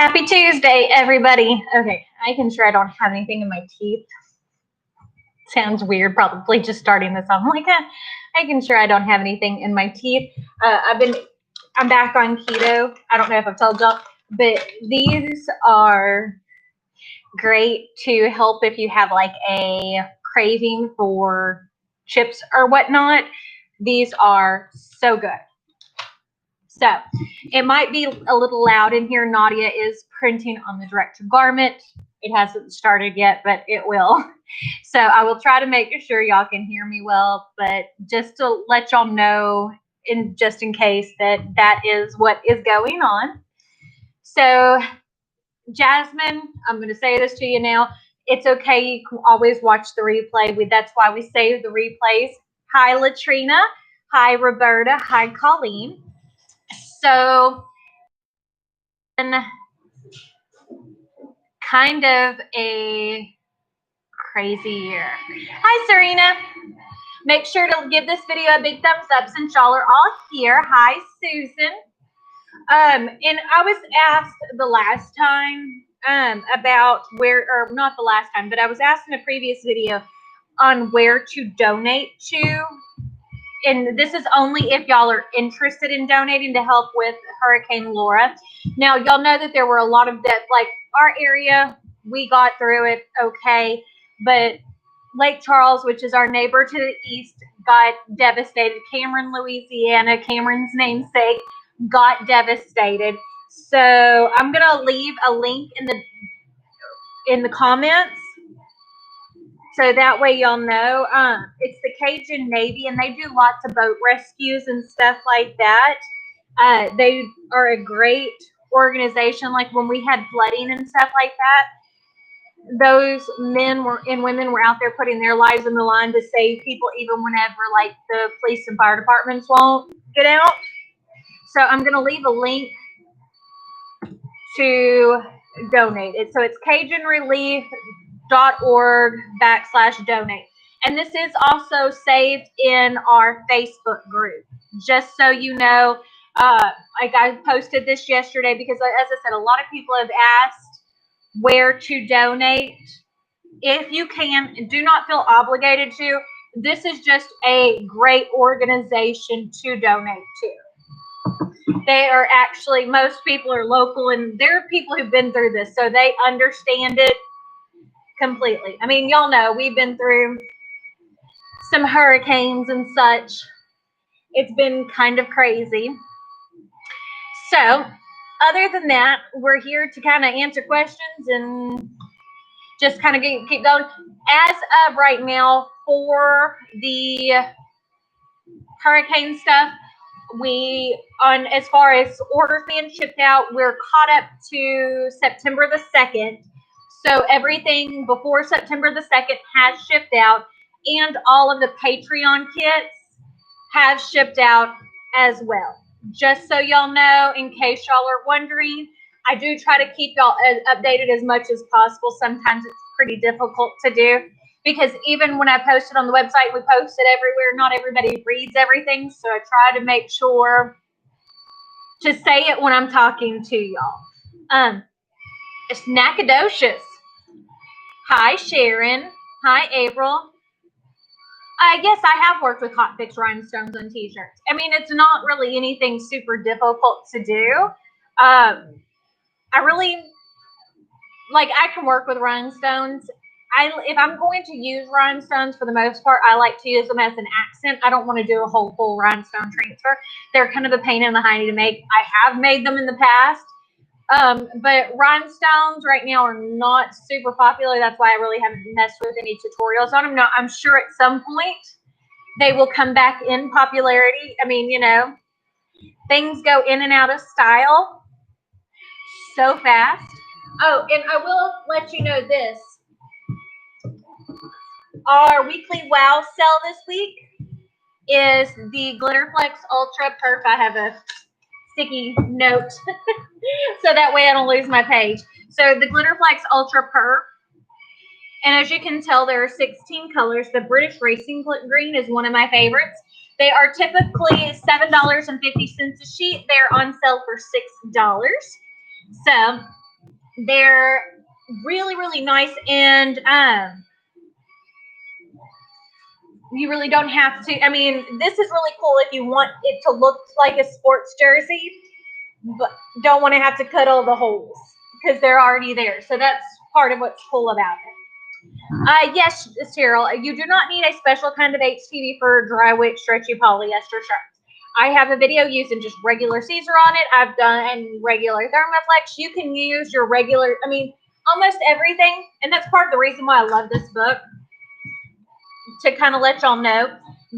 Happy Tuesday, everybody. Okay, I can sure I don't have anything in my teeth. Sounds weird, probably just starting this. I'm like, I can sure I don't have anything in my teeth. I'm back on keto. I don't know if I've told y'all, but these are great to help if you have like a craving for chips or whatnot. These are so good. So it might be a little loud in here. Nadia is printing on the direct-to-garment. It hasn't started yet, but it will. So I will try to make sure y'all can hear me well, but just to let y'all know, just in case that is what is going on. So Jasmine, I'm going to say this to you now. It's okay. You can always watch the replay. That's why we save the replays. Hi, Latrina. Hi, Roberta. Hi, Colleen. So, kind of a crazy year. Hi, Serena. Make sure to give this video a big thumbs up since y'all are all here. Hi, Susan. And I was asked the last time about where, or not the last time, but I was asked in a previous video on where to donate to. And this is only if y'all are interested in donating to help with Hurricane Laura. Now, y'all know that there were a lot of that, like our area, we got through it okay. But Lake Charles, which is our neighbor to the east, got devastated. Cameron, Louisiana, Cameron's namesake, got devastated. So I'm going to leave a link in the comments. So that way y'all know. It's the Cajun Navy, and they do lots of boat rescues and stuff like that. They are a great organization. Like when we had flooding and stuff like that, those men and women were out there putting their lives in the line to save people, even whenever like the police and fire departments won't get out. So I'm going to leave a link to donate it. So it's CajunRelief.org/donate. And this is also saved in our Facebook group. Just so you know, like I posted this yesterday because, as I said, a lot of people have asked where to donate. If you can, do not feel obligated to. This is just a great organization to donate to. They are actually, most people are local, and there are people who've been through this, so they understand it completely. I mean, y'all know we've been through some hurricanes and such. It's been kind of crazy. So, other than that, we're here to kind of answer questions and just kind of keep going. As of right now, for the hurricane stuff, as far as orders being shipped out, we're caught up to September the 2nd. So everything before September the 2nd has shipped out, and all of the Patreon kits have shipped out as well. Just so y'all know, in case y'all are wondering, I do try to keep y'all updated as much as possible. Sometimes it's pretty difficult to do, because even when I post it on the website, we post it everywhere. Not everybody reads everything, so I try to make sure to say it when I'm talking to y'all. It's Nacogdoches. Hi, Sharon. Hi, April. I guess I have worked with hot fix rhinestones on t-shirts. I mean, it's not really anything super difficult to do. I really, like, I can work with rhinestones. If I'm going to use rhinestones, for the most part, I like to use them as an accent. I don't want to do a whole full rhinestone transfer. They're kind of a pain in the hiney to make. I have made them in the past. But rhinestones right now are not super popular. That's why I really haven't messed with any tutorials on them. Now, I'm sure at some point they will come back in popularity. I mean, you know, things go in and out of style so fast. Oh, and I will let you know this. Our weekly wow sale this week is the Glitterflex Ultra Perf. I have a sticky note so that way I don't lose my page. So the Glitterflex Ultra Perf, and as you can tell, there are 16 colors. The British Racing Green is one of my favorites. They are typically $7.50 a sheet. They're on sale for $6. So They're really, really nice, and you really don't have to. I mean, this is really cool if you want it to look like a sports jersey, but don't want to have to cut all the holes because they're already there. So that's part of what's cool about it. Yes, Cheryl, you do not need a special kind of HTV for dry wick stretchy polyester shirts. I have a video using just regular Caesar on it. I've done regular Thermoflex. You can use your regular, I mean, almost everything. And that's part of the reason why I love this book, to kind of let y'all know.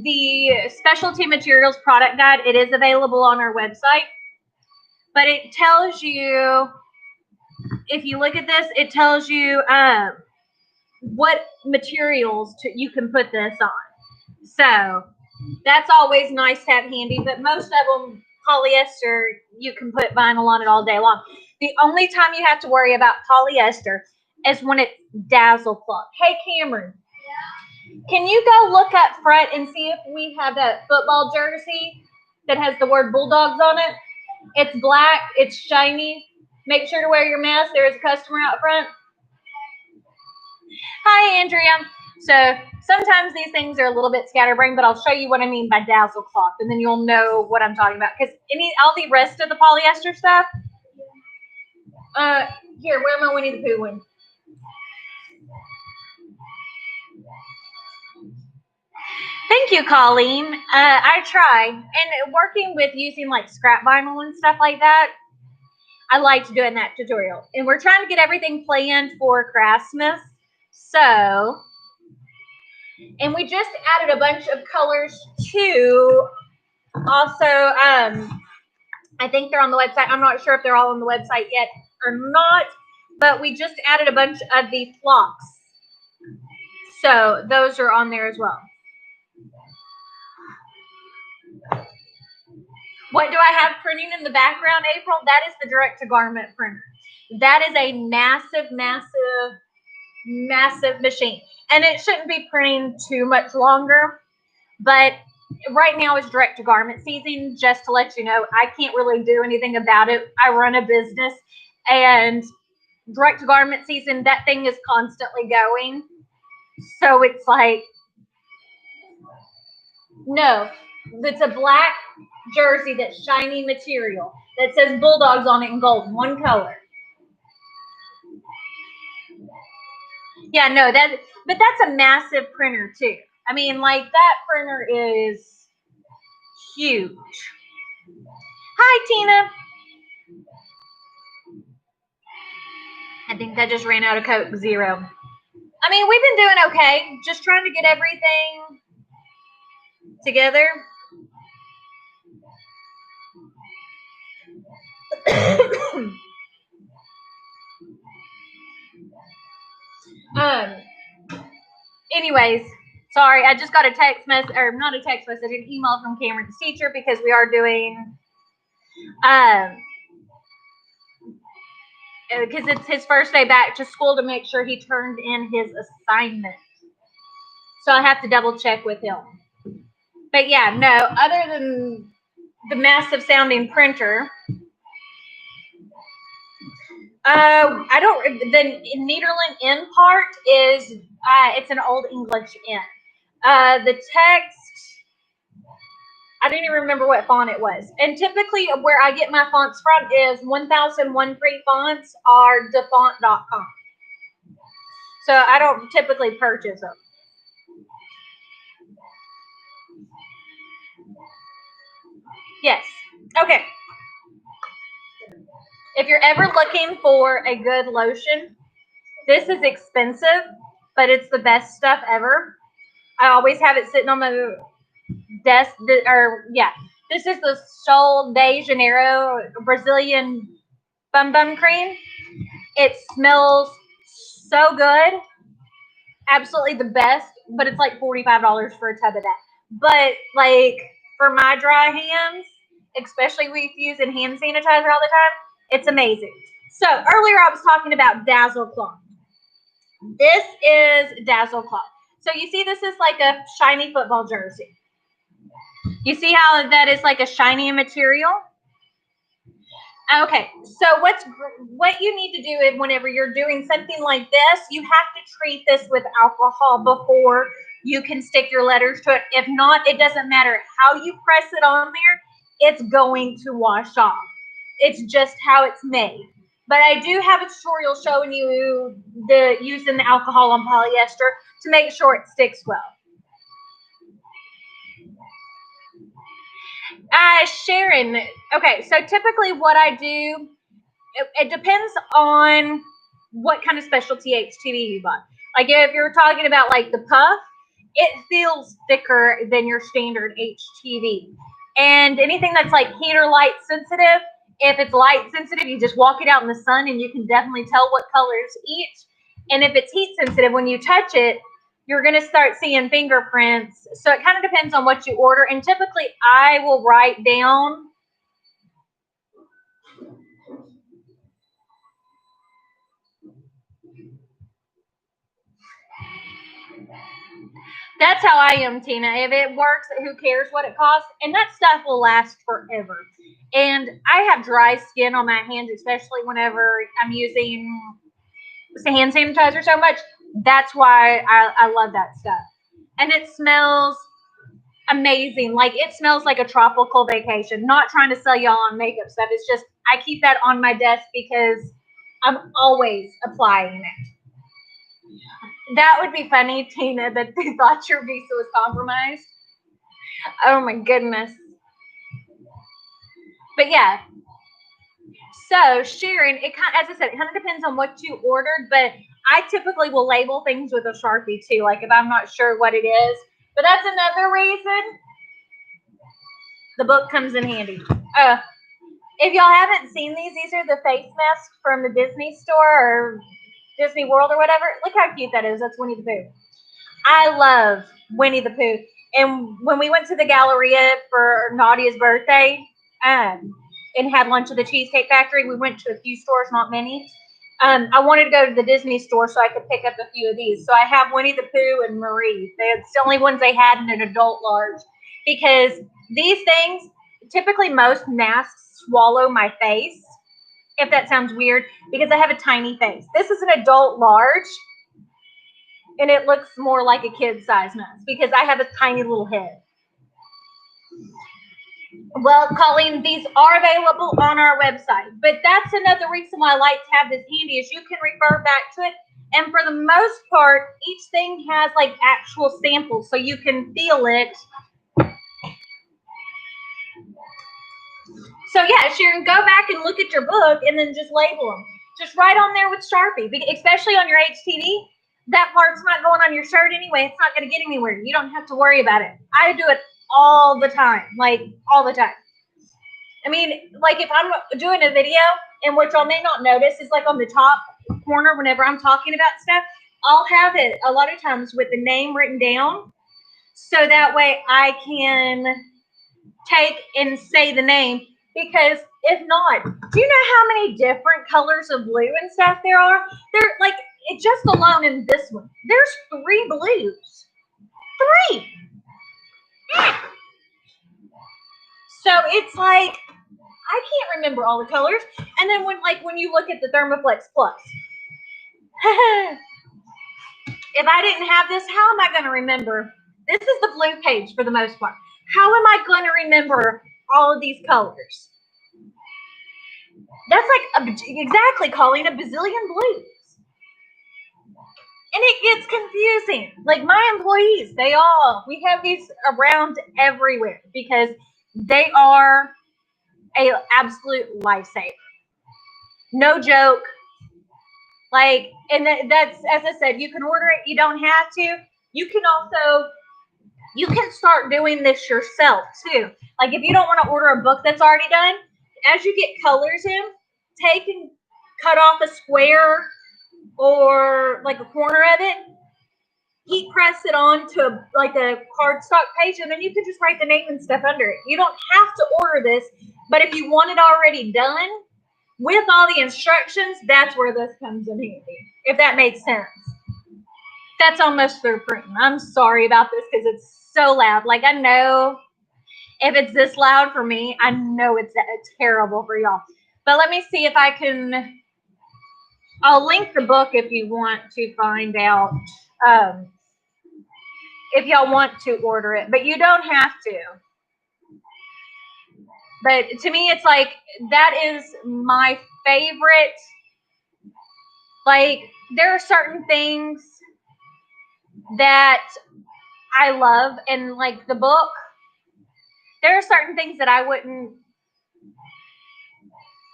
The specialty materials product guide, it is available on our website. But it tells you, if you look at this, it tells you what materials you can put this on. So that's always nice to have handy, but most of them, polyester, you can put vinyl on it all day long. The only time you have to worry about polyester is when it's dazzle cloth. Hey, Cameron, can you go look up front and see if we have that football jersey that has the word Bulldogs on it? It's black, it's shiny. Make sure to wear your mask. There is a customer out front. Hi, Andrea. So sometimes these things are a little bit scatterbrained, but I'll show you what I mean by dazzle cloth, and then you'll know what I'm talking about. Because all the rest of the polyester stuff. Here, where am I Winnie the Pooh one? Thank you, Colleen. I try, and working with using like scrap vinyl and stuff like that, I liked doing that tutorial. And we're trying to get everything planned for Christmas. So, and we just added a bunch of colors too. Also, I think they're on the website. I'm not sure if they're all on the website yet or not, but we just added a bunch of the flocks. So those are on there as well. What do I have printing in the background, April? That is the direct-to-garment printer. That is a massive, massive, massive machine. And it shouldn't be printing too much longer, but right now is direct-to-garment season. Just to let you know, I can't really do anything about it. I run a business, and direct-to-garment season, that thing is constantly going. So it's like, no, it's a black jersey that's shiny material that says Bulldogs on it in gold, one color. Yeah, no, but that's a massive printer too. I mean, like, that printer is huge. Hi, Tina. I think that just ran out of Coke Zero. I mean, we've been doing okay. Just trying to get everything together. Anyways, sorry, I just got a text message, or not a text message, an email from Cameron's teacher, because we are doing, because it's his first day back to school, to make sure he turned in his assignment. So I have to double check with him. But yeah, no, other than the massive sounding printer, I don't, the Nederland N part is, it's an old English N. The text, I don't even remember what font it was. And typically where I get my fonts from is 1001 Free Fonts or defont.com. So I don't typically purchase them. Yes. Okay. If you're ever looking for a good lotion, this is expensive, but it's the best stuff ever. I always have it sitting on my desk, this is the Sol de Janeiro Brazilian Bum Cream. It smells so good. Absolutely the best, but it's like $45 for a tub of that. But like for my dry hands, especially with using hand sanitizer all the time, it's amazing. So earlier I was talking about dazzle cloth. This is dazzle cloth. So you see, this is like a shiny football jersey. You see how that is like a shiny material? Okay, so what you need to do is whenever you're doing something like this, you have to treat this with alcohol before you can stick your letters to it. If not, it doesn't matter how you press it on there, it's going to wash off. It's just how it's made. But I do have a tutorial showing you the using the alcohol on polyester to make sure it sticks well. Sharon, okay, so typically what I do, it depends on what kind of specialty HTV you buy. Like if you're talking about like the puff, it feels thicker than your standard HTV. And anything that's like heat or light sensitive, if it's light sensitive, you just walk it out in the sun and you can definitely tell what colors each. And if it's heat sensitive, when you touch it, you're going to start seeing fingerprints. So it kind of depends on what you order. And typically I will write down. That's how I am, Tina. If it works, who cares what it costs? And that stuff will last forever. And I have dry skin on my hands, especially whenever I'm using hand sanitizer so much. That's why I love that stuff. And it smells amazing. Like it smells like a tropical vacation. Not trying to sell y'all on makeup stuff. It's just I keep that on my desk because I'm always applying it. That would be funny, Tina, that they thought your visa was compromised. Oh my goodness. But yeah. So Sharon, it kind of, as I said, it kind of depends on what you ordered, but I typically will label things with a Sharpie too, like if I'm not sure what it is. But that's another reason the book comes in handy. If y'all haven't seen these are the face masks from the Disney store or Disney World or whatever. Look how cute that is. That's Winnie the Pooh. I love Winnie the Pooh. And when we went to the Galleria for Nadia's birthday and had lunch at the Cheesecake Factory, we went to a few stores, not many. I wanted to go to the Disney store so I could pick up a few of these. So I have Winnie the Pooh and Marie. It's the only ones they had in an adult large. Because these things, typically most masks swallow my face, if that sounds weird, because I have a tiny face. This is an adult large, and it looks more like a kid's size mask because I have a tiny little head. Well, Colleen, these are available on our website, but that's another reason why I like to have this handy is you can refer back to it. And for the most part, each thing has like actual samples, so you can feel it. So yeah, Sharon, go back and look at your book and then just label them. Just write on there with Sharpie, especially on your HTV. That part's not going on your shirt anyway. It's not going to get anywhere. You don't have to worry about it. I do it all the time, like all the time. I mean, like if I'm doing a video, and what y'all may not notice is like on the top corner, whenever I'm talking about stuff, I'll have it a lot of times with the name written down. So that way I can take and say the name. Because if not, do you know how many different colors of blue and stuff there are? They're like, it just alone in this one, there's 3 blues. 3. So it's like, I can't remember all the colors. And then when you look at the Thermoflex Plus, if I didn't have this, how am I going to remember? This is the blue page for the most part. How am I going to remember all of these colors? That's like exactly calling a bazillion blues. And it gets confusing. Like my employees, we have these around everywhere because they are a absolute lifesaver. No joke. Like, and that's, as I said, you can order it. You don't have to. You can start doing this yourself too. Like if you don't want to order a book that's already done, as you get colors in, take and cut off a square or like a corner of it, heat press it onto like a cardstock page, and then you can just write the name and stuff under it. You don't have to order this, but if you want it already done with all the instructions, that's where this comes in handy, if that makes sense. That's almost through printing. I'm sorry about this because it's so loud. Like I know if it's this loud for me, I know it's terrible for y'all. But let me see if I can, I'll link the book if you want to find out, if y'all want to order it, but you don't have to. But to me, it's like, that is my favorite. Like, there are certain things that I love, and like the book, there are certain things that I wouldn't.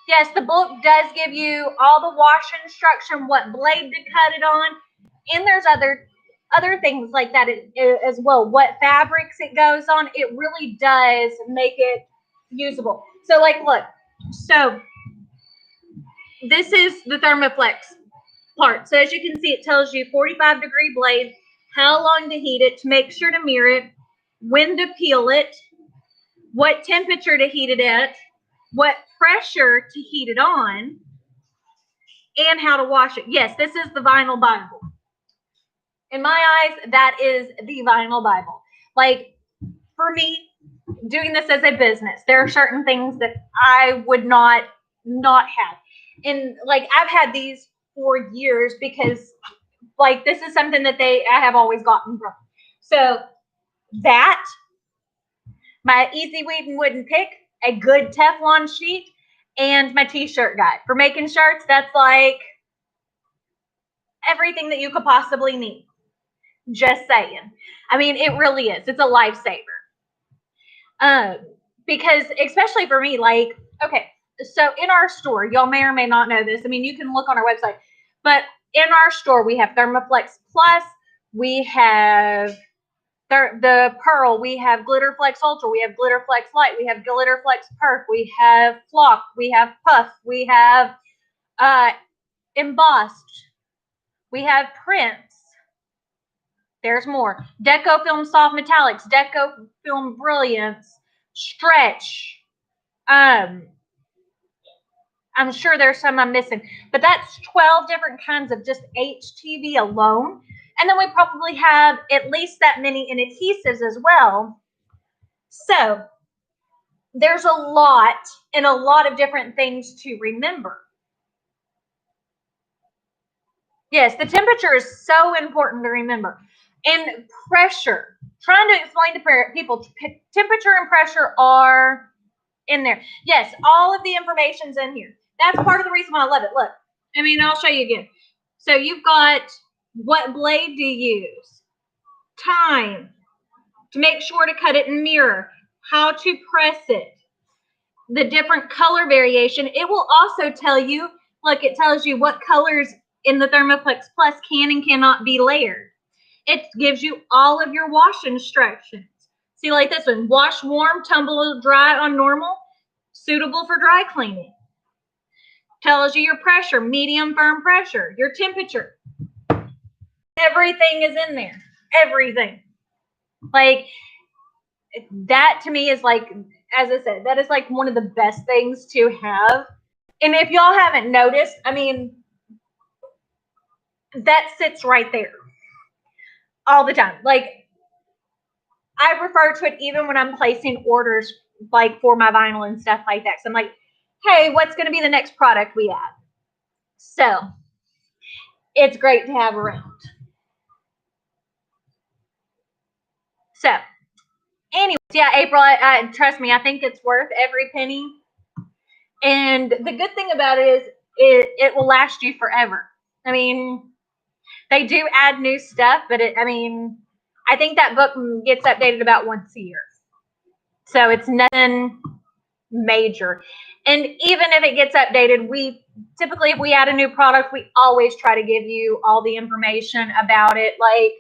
Yes, the book does give you all the wash instruction, what blade to cut it on, and there's other things like that as well. What fabrics it goes on, it really does make it usable. So like, look, so this is the Thermoflex part. So as you can see, it tells you 45-degree blade, how long to heat it, to make sure to mirror it, when to peel it, what temperature to heat it at, what pressure to heat it on, and how to wash it. Yes, this is the Vinyl Bible. In my eyes, that is the Vinyl Bible. Like, for me, doing this as a business, there are certain things that I would not have. And like, I've had these for years because like, this is something that I have always gotten from. So that, my easy weave and wooden pick, a good Teflon sheet, and my t-shirt guide. For making shirts, that's like everything that you could possibly need. Just saying. I mean, it really is. It's a lifesaver. Because especially for me, like, okay, so in our store, y'all may or may not know this. I mean, you can look on our website, but in our store, we have Thermoflex Plus, we have the Pearl, we have Glitterflex Ultra, we have Glitterflex Light, we have Glitterflex Perk, we have Flock, we have Puff, we have Embossed, we have Prints. There's more. Deco Film Soft Metallics, Deco Film Brilliance, Stretch. I'm sure there's some I'm missing, but that's 12 different kinds of just HTV alone. And then we probably have at least that many in adhesives as well. So there's a lot and a lot of different things to remember. Yes, the temperature is so important to remember. And pressure. Trying to explain to people, temperature and pressure are in there. Yes, all of the information's in here. That's part of the reason why I love it. Look, I mean, I'll show you again. So you've got what blade to use, time, to make sure to cut it in mirror, how to press it, the different color variation. It will also tell you, look, it tells you what colors in the Thermoflex Plus can and cannot be layered. It gives you all of your wash instructions. See, like this one, wash warm, tumble dry on normal, suitable for dry cleaning. Tells you your pressure, medium, firm pressure, your temperature. Everything is in there. Everything. Like, that to me is like, as I said, that is like one of the best things to have. And if y'all haven't noticed, I mean, that sits right there all the time. Like, I refer to it even when I'm placing orders, like for my vinyl and stuff like that. So I'm like, hey, what's going to be the next product we add? So it's great to have around. So anyways, yeah, April, trust me, I think it's worth every penny. And the good thing about it is it will last you forever. I mean, they do add new stuff, but I I think that book gets updated about once a year. So it's nothing major. And even if it gets updated, we typically, if we add a new product, we always try to give you all the information about it. Like,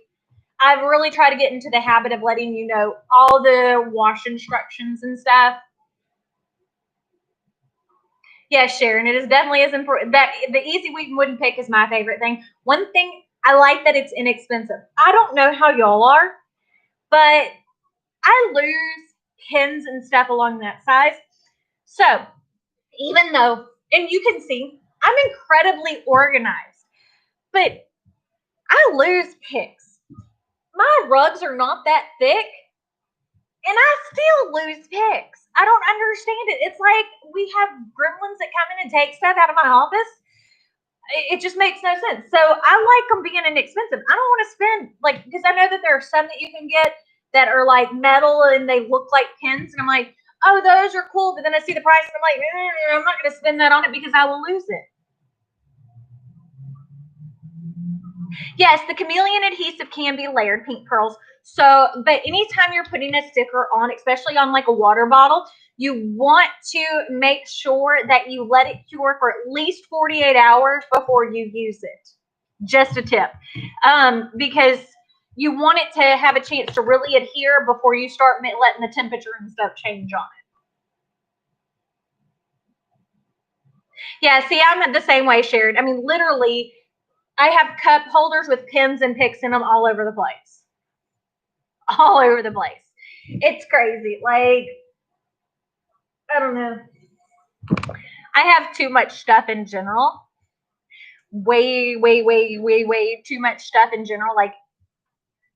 I've really tried to get into the habit of letting you know all the wash instructions and stuff. Yes, Sharon, it is definitely as important. That the easy weave and wooden pick is my favorite thing. One thing, I like that it's inexpensive. I don't know how y'all are, but I lose pins and stuff along that size. So even though, and you can see, I'm incredibly organized, but I lose picks. My rugs are not that thick, And I still lose picks. I don't understand it. It's like we have gremlins that come in and take stuff out of my office. It just makes no sense. So I like them being inexpensive. I don't want to spend, like, because I know that there are some that you can get that are like metal and they look like pins. And I'm like, oh, those are cool. But then I see the price and I'm like, I'm not going to spend that on it because I will lose it. Yes, the chameleon adhesive can be layered, pink pearls. So, but anytime you're putting a sticker on, especially on like a water bottle, you want to make sure that you let it cure for at least 48 hours before you use it. Just a tip. Because you want it to have a chance to really adhere before you start letting the temperature and stuff change on it. Yeah, see, I'm the same way, Sharon. I mean, literally, I have cup holders with pins and picks in them all over the place. All over the place. It's crazy. Like, I don't know. I have too much stuff in general. Way too much stuff in general. Like,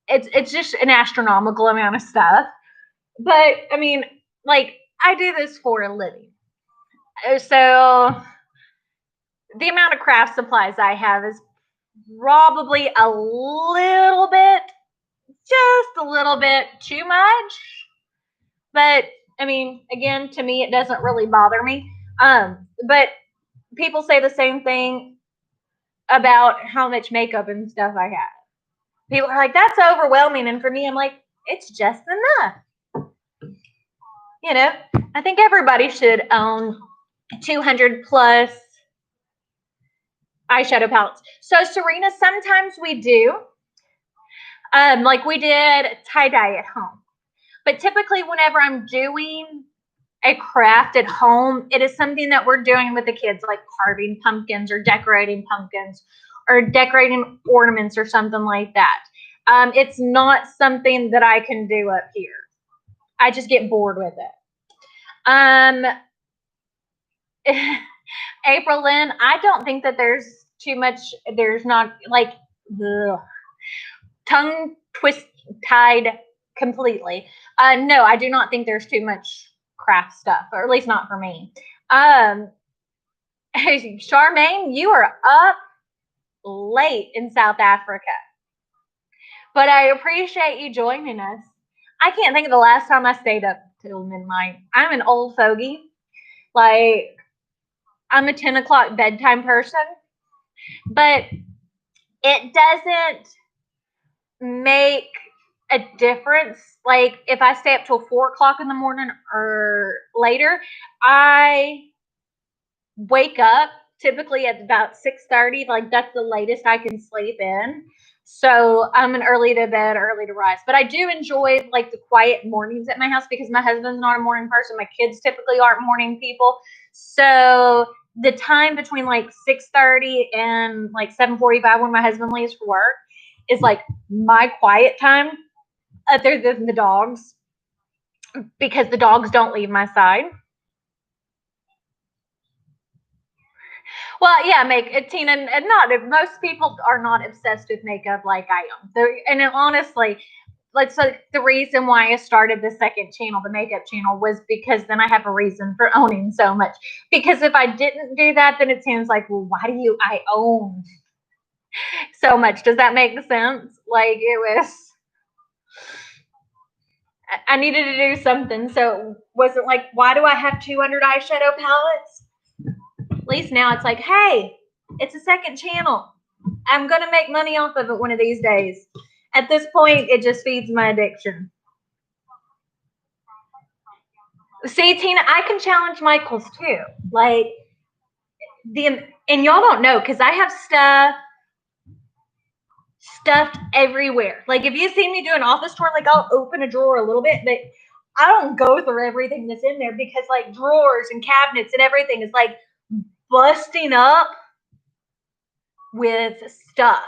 it's just an astronomical amount of stuff. But I mean, like, I do this for a living. So the amount of craft supplies I have is probably a little bit, just a little bit too much. But I mean, again, to me, it doesn't really bother me. But people say the same thing about how much makeup and stuff I have. People are like, that's overwhelming. And for me, I'm like, it's just enough. You know, I think everybody should own 200 plus eyeshadow palettes. So, Serena, sometimes we do. Like we did tie-dye at home. But typically, whenever I'm doing a craft at home, it is something that we're doing with the kids, like carving pumpkins or decorating ornaments or something like that. It's not something that I can do up here. I just get bored with it. April Lynn, I don't think that there's too much. There's not like tongue twist tied completely. No, I do not think there's too much craft stuff, or at least not for me. Charmaine, you are up late in South Africa, but I appreciate you joining us. I can't think of the last time I stayed up till midnight. I'm an old fogey. Like, I'm a 10 o'clock bedtime person, but it doesn't make a difference. Like, if I stay up till 4 o'clock in the morning or later, I wake up typically at about 6:30. Like, that's the latest I can sleep in. So I'm an early to bed, early to rise. But I do enjoy like the quiet mornings at my house because my husband's not a morning person. My kids typically aren't morning people. So the time between like 6:30 and like 7:45 when my husband leaves for work is like my quiet time, other than the dogs, because the dogs don't leave my side. Well, yeah, Tina, and not most people are not obsessed with makeup like I am. And honestly, so the reason why I started the second channel, the makeup channel, was because then I have a reason for owning so much. Because if I didn't do that, then it seems like, well, why do I own so much? Does that make sense? Like, I needed to do something. So it wasn't like, why do I have 200 eyeshadow palettes? At least now it's like, hey, it's a second channel. I'm going to make money off of it one of these days. At this point, it just feeds my addiction. See, Tina, I can challenge Michael's too. Like, and y'all don't know, because I have stuffed everywhere. Like, if you see me do an office tour, like, I'll open a drawer a little bit, but I don't go through everything that's in there because, like, drawers and cabinets and everything is, like, busting up with stuff.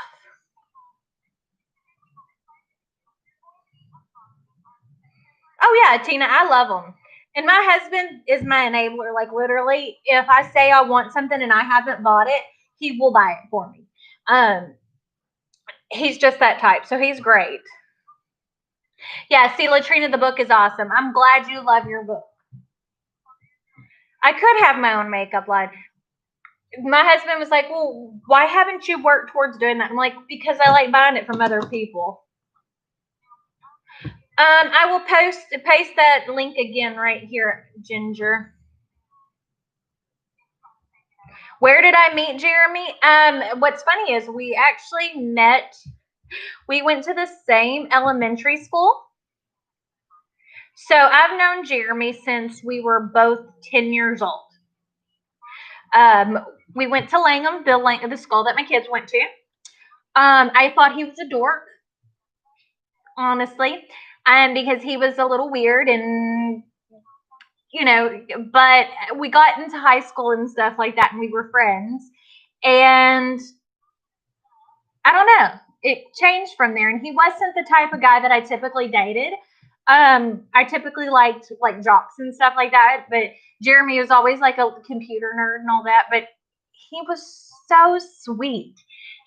Oh, yeah, Tina, I love them. And my husband is my enabler. Like, literally, if I say I want something and I haven't bought it, he will buy it for me. He's just that type, so he's great. Yeah, see, Latrina, the book is awesome. I'm glad you love your book. I could have my own makeup line. My husband was like, well, why haven't you worked towards doing that? I'm like, because I like buying it from other people. I will paste that link again right here, Ginger. Where did I meet Jeremy? What's funny is we actually met. We went to the same elementary school. So I've known Jeremy since we were both 10 years old. We went to Langham, the school that my kids went to. I thought he was a dork, honestly, because he was a little weird and but we got into high school and stuff like that, and we were friends. And I don't know, it changed from there. And he wasn't the type of guy that I typically dated. I typically liked like jocks and stuff like that, but Jeremy was always like a computer nerd and all that. But he was so sweet.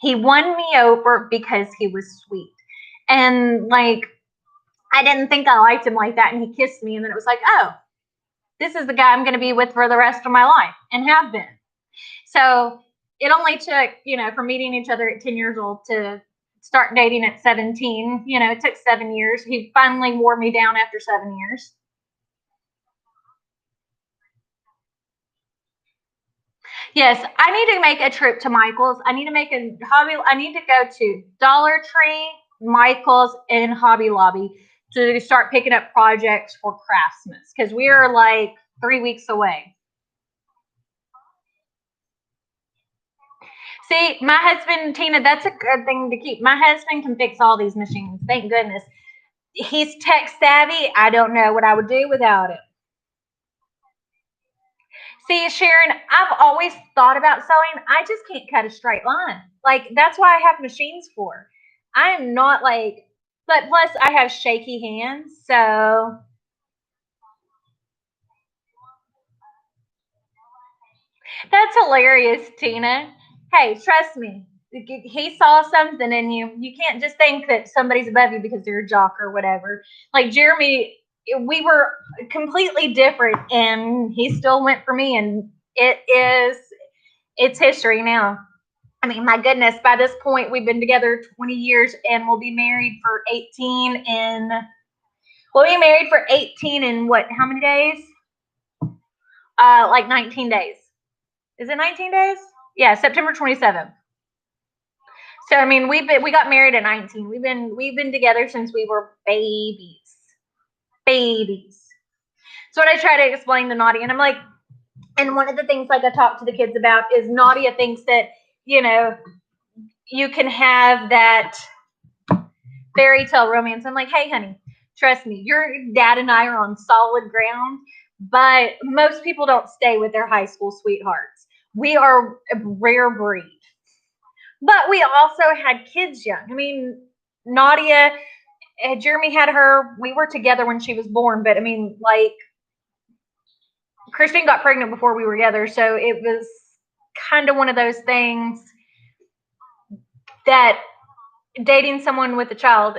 He won me over because he was sweet. And like, I didn't think I liked him like that. And he kissed me, and then it was like, oh, this is the guy I'm going to be with for the rest of my life, and have been. So it only took, from meeting each other at 10 years old to start dating at 17. It took 7 years. He finally wore me down after 7 years. Yes, I need to make a trip to Michael's. I need to make a hobby. I need to go to Dollar Tree, Michael's, and Hobby Lobby to start picking up projects for Craftsmas, because we are like 3 weeks away. See, my husband, Tina, that's a good thing to keep. My husband can fix all these machines. Thank goodness. He's tech savvy. I don't know what I would do without it. See, Sharon, I've always thought about sewing. I just can't cut a straight line. Like, that's why I have machines for. I am not like, but plus I have shaky hands. So that's hilarious, Tina. Hey, trust me. He saw something in you. You can't just think that somebody's above you because you're a jock or whatever. Like Jeremy, we were completely different, and he still went for me, and it's history now. I mean, my goodness, by this point, we've been together 20 years, and we'll be married for 18 in what, how many days? Like 19 days. Is it 19 days? Yeah, September 27th. So I mean, we got married at 19. We've been together since we were babies. Babies. So what I try to explain to Nadia, and I'm like, and one of the things like I talk to the kids about is Nadia thinks that, you can have that fairy tale romance. I'm like, hey honey, trust me, your dad and I are on solid ground, but most people don't stay with their high school sweethearts. We are a rare breed. But we also had kids young. I mean, Nadia, Jeremy had her, we were together when she was born, but I mean, like, Christine got pregnant before we were together, so it was kind of one of those things that dating someone with a child,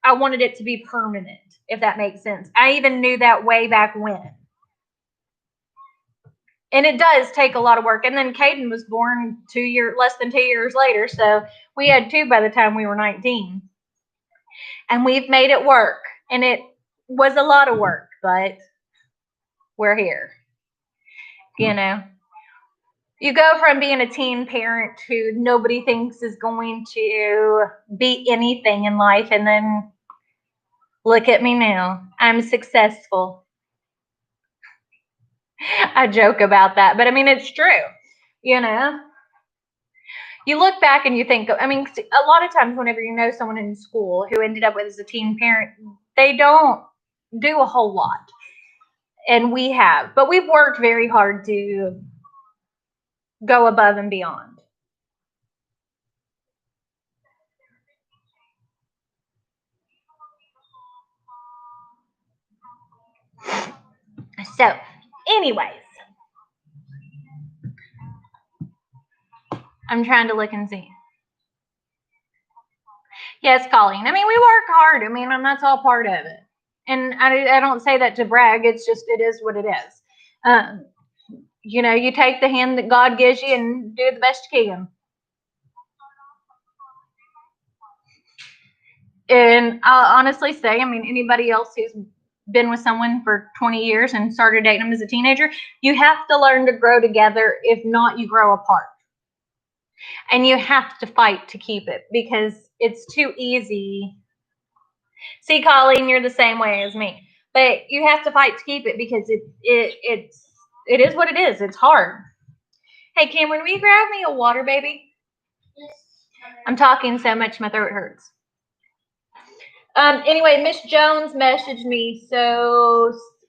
I wanted it to be permanent, if that makes sense. I even knew that way back when. And it does take a lot of work. And then Caden was born less than 2 years later, so we had two by the time we were 19. And we've made it work. And it was a lot of work, but we're here. You go from being a teen parent who nobody thinks is going to be anything in life, and then look at me now. I'm successful. I joke about that, but I mean, it's true. You look back and you think, I mean, a lot of times whenever you know someone in school who ended up with as a teen parent, they don't do a whole lot. And we have, but we've worked very hard to go above and beyond. So, anyways, I'm trying to look and see. Yes, Colleen. I mean, we work hard. I mean, and that's all part of it. And I don't say that to brag. It's just, it is what it is. You know, you take the hand that God gives you and do the best you can. And I'll honestly say, I mean, anybody else who's been with someone for 20 years and started dating them as a teenager, you have to learn to grow together. If not, you grow apart. And you have to fight to keep it because it's too easy. See, Colleen, you're the same way as me. But you have to fight to keep it because it is what it is. It's hard. Hey, Cameron, will you grab me a water, baby? Yes. I'm talking so much, my throat hurts. Anyway, Miss Jones messaged me,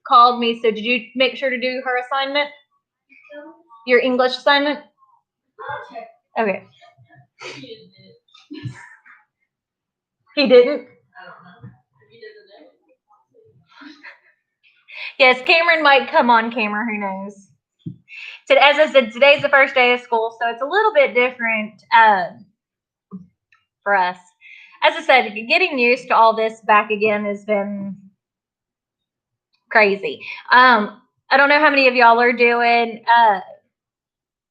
called me. So did you make sure to do her assignment? Your English assignment? Okay. He didn't? I don't know. Yes, Cameron might come on camera. Who knows? As I said, today's the first day of school, so it's a little bit different for us. As I said, getting used to all this back again has been crazy. I don't know how many of y'all are doing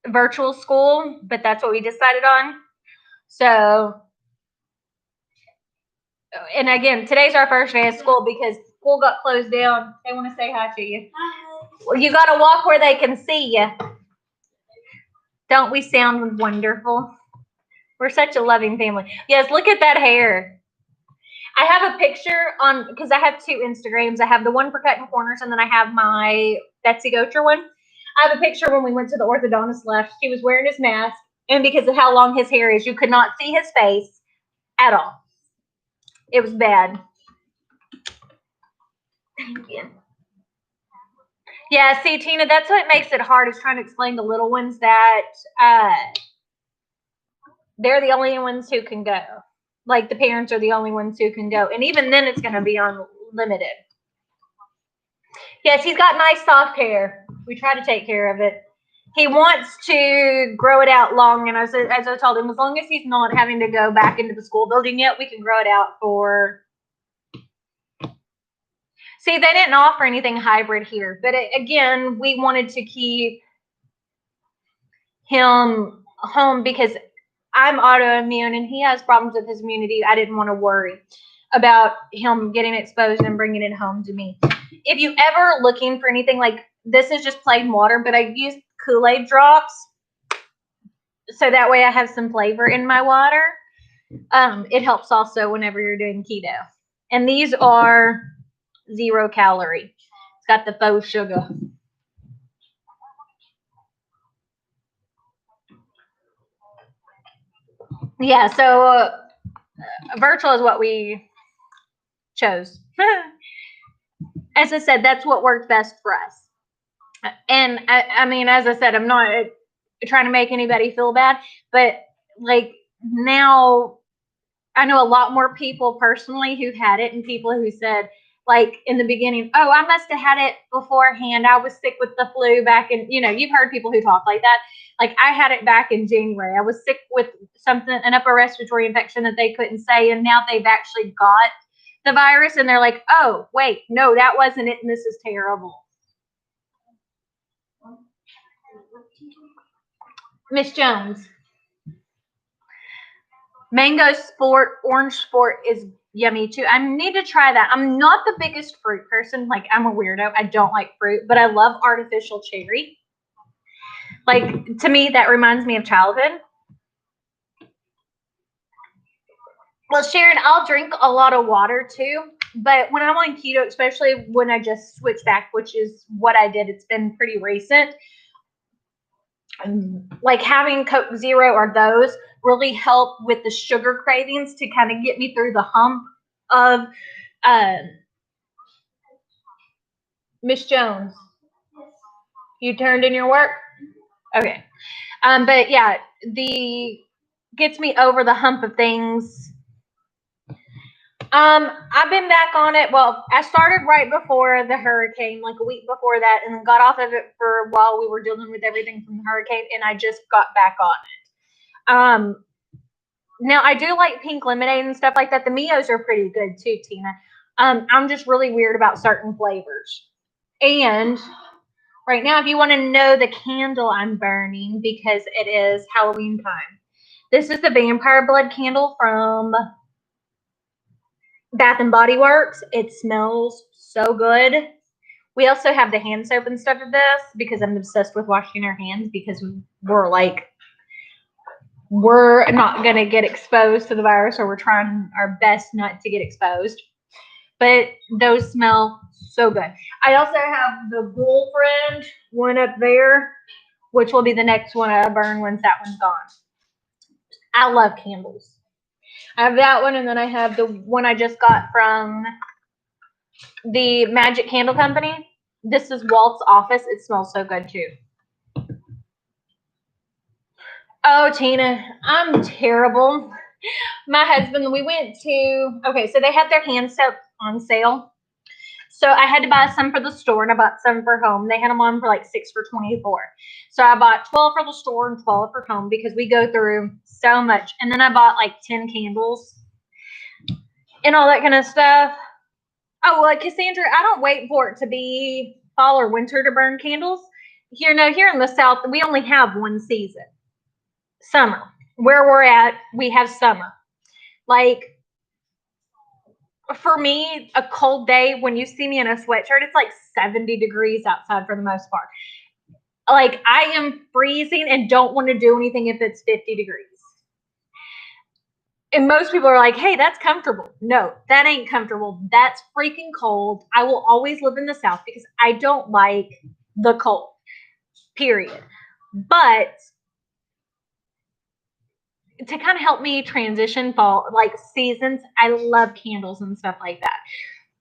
virtual school, but that's what we decided on. So, and again, today's our first day of school because school got closed down. They want to say hi to you. Hi. Well, you got to walk where they can see you. Don't we sound wonderful? We're such a loving family. Yes, look at that hair. I have a picture on, because I have two Instagrams. I have the one for Cuttin Corners, and then I have my Betsy Gocher one. I have a picture when we went to the orthodontist left. He was wearing his mask, and because of how long his hair is, you could not see his face at all. It was bad. Yeah, see, Tina, that's what makes it hard, is trying to explain to little ones that they're the only ones who can go. Like, the parents are the only ones who can go. And even then, it's going to be unlimited. Yes, he's got nice soft hair. We try to take care of it. He wants to grow it out long, and as I told him, as long as he's not having to go back into the school building yet, we can grow it out for... See, they didn't offer anything hybrid here, but again, we wanted to keep him home because I'm autoimmune and he has problems with his immunity. I didn't want to worry about him getting exposed and bringing it home to me. If you ever looking for anything, like, this is just plain water, but I use Kool-Aid drops so that way I have some flavor in my water. It helps also whenever you're doing keto. And these are 0 calorie. It's got the faux sugar. Yeah, so virtual is what we chose. As I said, that's what worked best for us. And I mean, as I said, I'm not trying to make anybody feel bad, but like, now I know a lot more people personally who had it, and people who said, like, in the beginning, oh, I must have had it beforehand. I was sick with the flu back in, you've heard people who talk like that. Like, I had it back in January. I was sick with something, an upper respiratory infection that they couldn't say, and now they've actually got the virus, and they're like, oh, wait, no, that wasn't it, and this is terrible. Miss Jones. Mango Sport, Orange Sport is yummy too. I need to try that. I'm not the biggest fruit person. Like, I'm a weirdo. I don't like fruit, but I love artificial cherry. Like, to me, that reminds me of childhood. Well, Sharon, I'll drink a lot of water too, but when I'm on keto, especially when I just switch back, which is what I did, it's been pretty recent. Like, having Coke Zero or those really help with the sugar cravings to kind of get me through the hump of Miss Jones. You turned in your work? Okay. But yeah, gets me over the hump of things. I've been back on it. Well, I started right before the hurricane, like a week before that, and got off of it for a while. We were dealing with everything from the hurricane, and I just got back on it. Now, I do like pink lemonade and stuff like that. The Mios are pretty good too, Tina. I'm just really weird about certain flavors. And right now, if you want to know the candle I'm burning, because it is Halloween time, this is the Vampire Blood candle from Bath and Body Works. It smells so good. We also have the hand soap and stuff of this because I'm obsessed with washing our hands because we're not going to get exposed to the virus, or we're trying our best not to get exposed. But those smell so good. I also have the Girlfriend one up there, which will be the next one I burn once that one's gone. I love candles. I have that one, and then I have the one I just got from the Magic Candle Company. This is Walt's Office. It smells so good too. Oh, Tina, I'm terrible. My husband, we went to, okay, so they had their hand soap on sale. So I had to buy some for the store, and I bought some for home. They had them on for like 6 for $24. So I bought 12 for the store and 12 for home because we go through so much. And then I bought like 10 candles and all that kind of stuff. Oh, well, Cassandra, I don't wait for it to be fall or winter to burn candles. Here in the South, we only have one season. Summer. Where we're at, we have summer. Like, for me, a cold day, when you see me in a sweatshirt, it's like 70 degrees outside for the most part. Like, I am freezing and don't want to do anything if it's 50 degrees. And most people are like, hey, that's comfortable. No, that ain't comfortable. That's freaking cold. I will always live in the South because I don't like the cold, period. But to kind of help me transition fall, like seasons, I love candles and stuff like that.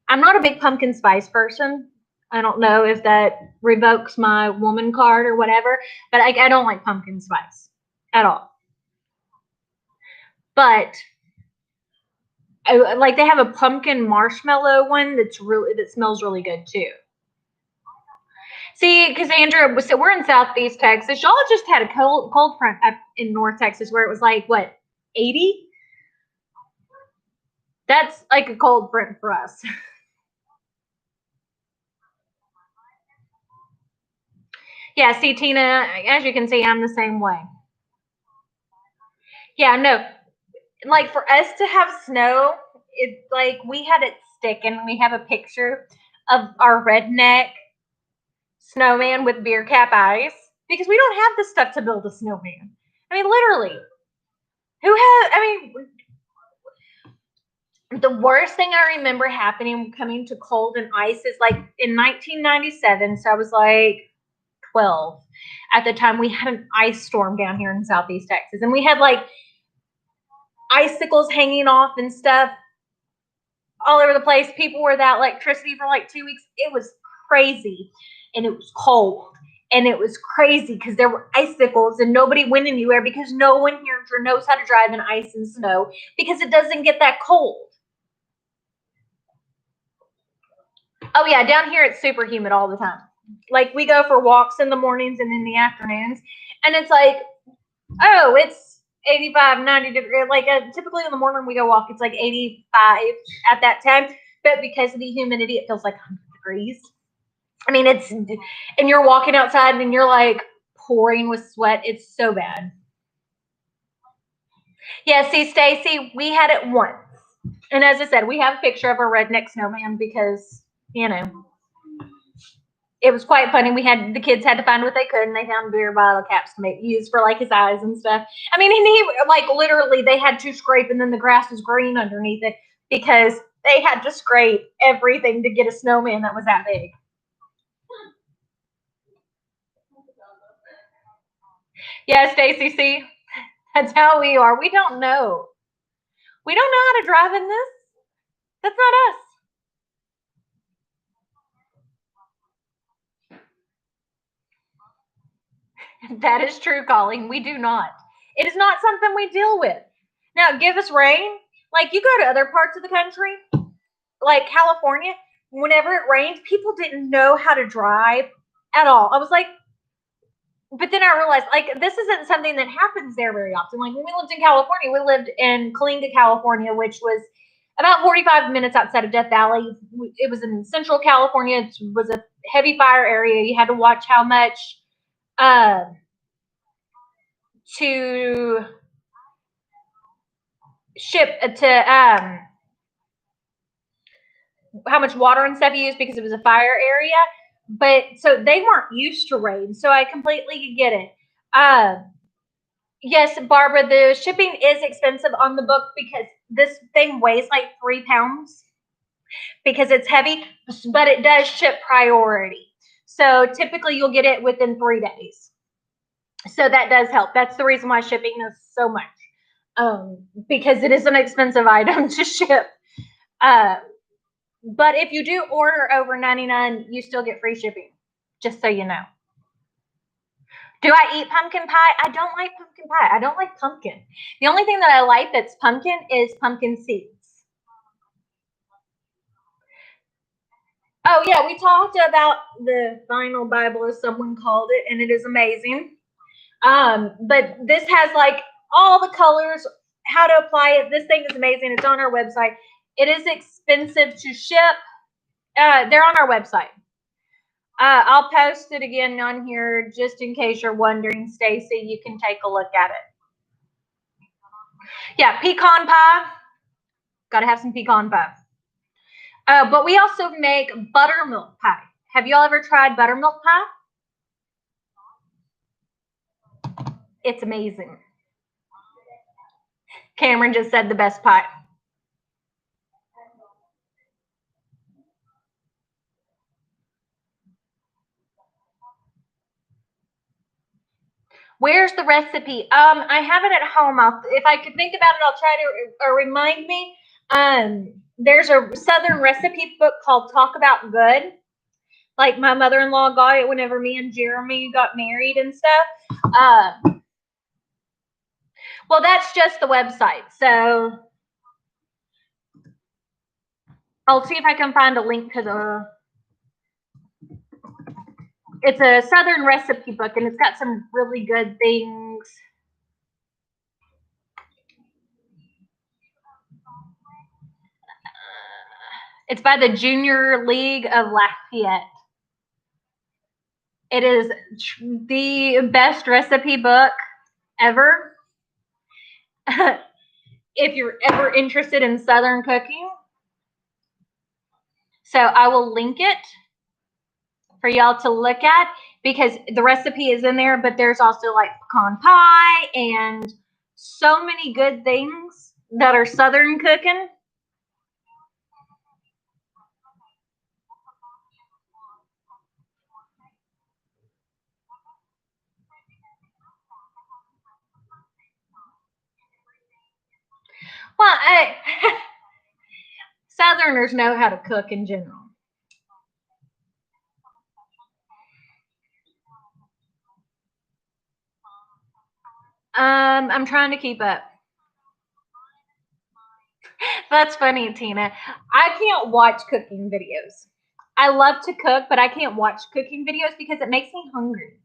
I'm not a big pumpkin spice person. I don't know if that revokes my woman card or whatever, but I don't like pumpkin spice at all. But like they have a pumpkin marshmallow one that smells really good too. See, because Andrew, so we're in Southeast Texas. Y'all just had a cold front up in North Texas where it was like what, 80? That's like a cold front for us. Yeah, see, Tina, as you can see, I'm the same way. Yeah, no, like for us to have snow, it's like we had it stick, and we have a picture of our redneck snowman with beer cap eyes because we don't have the stuff to build a snowman. I mean, literally, who has? I mean, the worst thing I remember happening coming to cold and ice is like in 1997. So I was like 12 at the time. We had an ice storm down here in Southeast Texas, and we had like icicles hanging off and stuff all over the place. People were without electricity for like 2 weeks. It was crazy, and it was cold, and it was crazy because there were icicles, and nobody went anywhere because no one here knows how to drive in ice and snow because it doesn't get that cold. Oh yeah, down here it's super humid all the time. Like we go for walks in the mornings and in the afternoons, and it's like, oh, it's 85, 90 degrees. Like typically in the morning we go walk, it's like 85 at that time. But because of the humidity, it feels like 100 degrees. I mean, and you're walking outside and you're like pouring with sweat. It's so bad. Yeah, see, Stacy, we had it once. And as I said, we have a picture of a redneck snowman because, it was quite funny. The kids had to find what they could, and they found beer bottle caps to use for like his eyes and stuff. I mean, and he like literally they had to scrape, and then the grass was green underneath it because they had to scrape everything to get a snowman that was that big. Yeah, Stacy, see, that's how we are. We don't know. We don't know how to drive in this. That's not us. That is true, Colleen. We do not. It is not something we deal with. Now, give us rain. Like you go to other parts of the country, like California, whenever it rained, people didn't know how to drive at all. I was like, but then I realized, like, this isn't something that happens there very often. Like, when we lived in California, we lived in Kalinga, California, which was about 45 minutes outside of Death Valley. It was in central California. It was a heavy fire area. You had to watch how much to ship to how much water and stuff you use because it was a fire area. But so they weren't used to rain, so I completely get it. Yes, Barbara, the shipping is expensive on the book because this thing weighs like 3 pounds because it's heavy, but it does ship priority. So typically you'll get it within 3 days. So that does help. That's the reason why shipping is so much, because it is an expensive item to ship. But if you do order over $99, you still get free shipping, just so you know. Do I eat pumpkin pie? I don't like pumpkin pie. I don't like pumpkin. The only thing that I like that's pumpkin is pumpkin seeds. Oh, yeah, we talked about the vinyl Bible, as someone called it, and it is amazing. But this has like all the colors, how to apply it. This thing is amazing. It's on our website. It is expensive to ship. They're on our website. I'll post it again on here just in case you're wondering, Stacy. You can take a look at it. Yeah, pecan pie. Got to have some pecan pie. But we also make buttermilk pie. Have y'all ever tried buttermilk pie? It's amazing. Cameron just said the best pie. Where's the recipe? I have it at home. If I could think about it, I'll try to remind me. There's a Southern recipe book called Talk About Good. Like, my mother-in-law got it whenever me and Jeremy got married and stuff. Well, that's just the website. So I'll see if I can find a link to it's a Southern recipe book, and it's got some really good things. It's by the Junior League of Lafayette. It is the best recipe book ever. If you're ever interested in Southern cooking. So I will link it for y'all to look at because the recipe is in there, but there's also like pecan pie and so many good things that are Southern cooking. Well, Southerners know how to cook in general. I'm trying to keep up. That's funny, Tina. I can't watch cooking videos. I love to cook, but I can't watch cooking videos because it makes me hungry.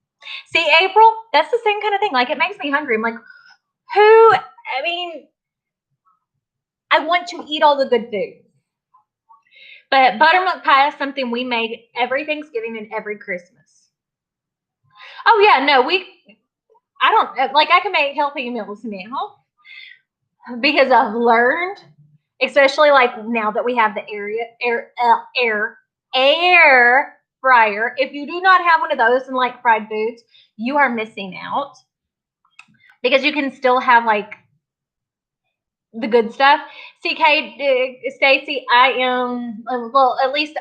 See, April, that's the same kind of thing. Like, it makes me hungry. I'm like, I mean, I want to eat all the good food. But buttermilk pie is something we make every Thanksgiving and every Christmas. Oh, yeah, no, I don't, like, I can make healthy meals now because I've learned, especially like now that we have the air fryer. If you do not have one of those and like fried foods, you are missing out because you can still have like the good stuff. See, Stacy, I am well. At least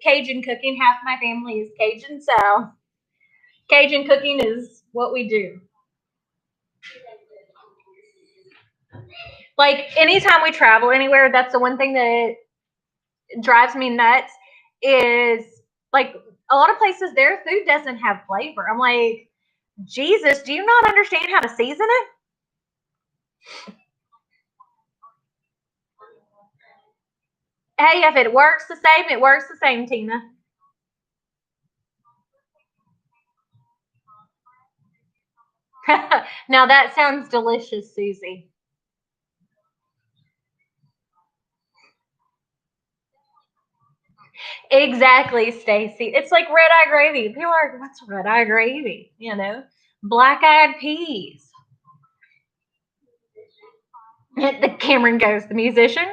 Cajun cooking. Half my family is Cajun, so Cajun cooking is what we do. Like, anytime we travel anywhere, that's the one thing that drives me nuts is like a lot of places their food doesn't have flavor. I'm like, Jesus, do you not understand how to season it? Hey, if it works the same, it works the same, Tina. Now that sounds delicious, Susie. Exactly, Stacy. It's like red eye gravy. People are like, what's red eye gravy? You know, black eyed peas. The Cameron goes, the musician.